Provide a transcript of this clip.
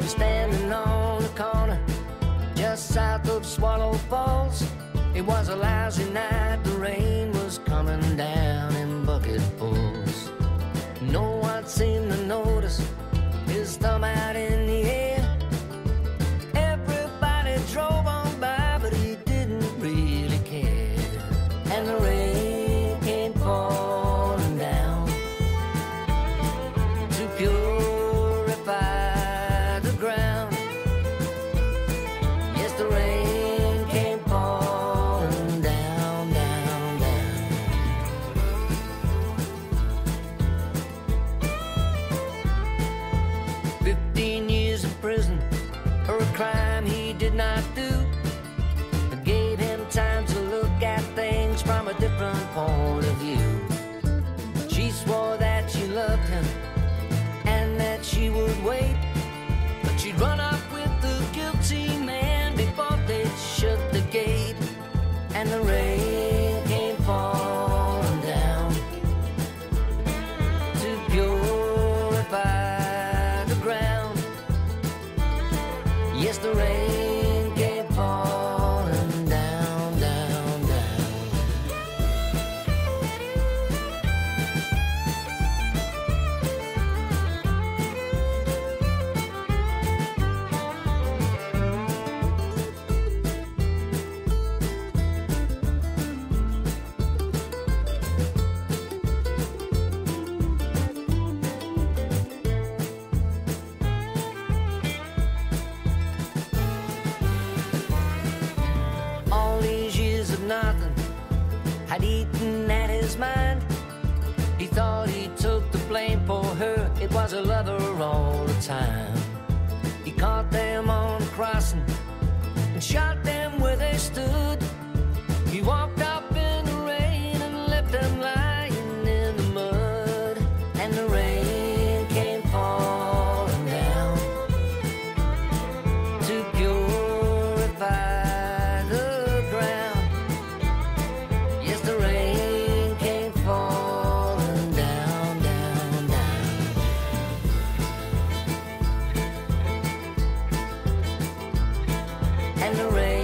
was standing on the corner just south of Swallow Falls. It was a lousy night, the rain was coming down in bucketfuls. No one seemed to notice his thumb out in the air. Everybody drove on by, but he didn't really care. And the rain came falling down to purify the ground. Yes, the rain came falling down, down, down. 15 years in prison for a crime he did not do. It gave him time to look at things from a different point of view. She swore that she loved him and that she would wait, but she'd run up with the guilty man before they'd shut the gate. And the rain came falling down to purify the ground. Yes, the rain came falling down, down, down. All these years of nothing had eaten at his mind. He thought he took the blame for her, it was a lover all the time. He caught them on the crossing and shot them where they stood. He walked up in the rain and left them lying in the mud. And the rain came falling down to purify the ground. Yes, the rain came falling down, down, down. And the rain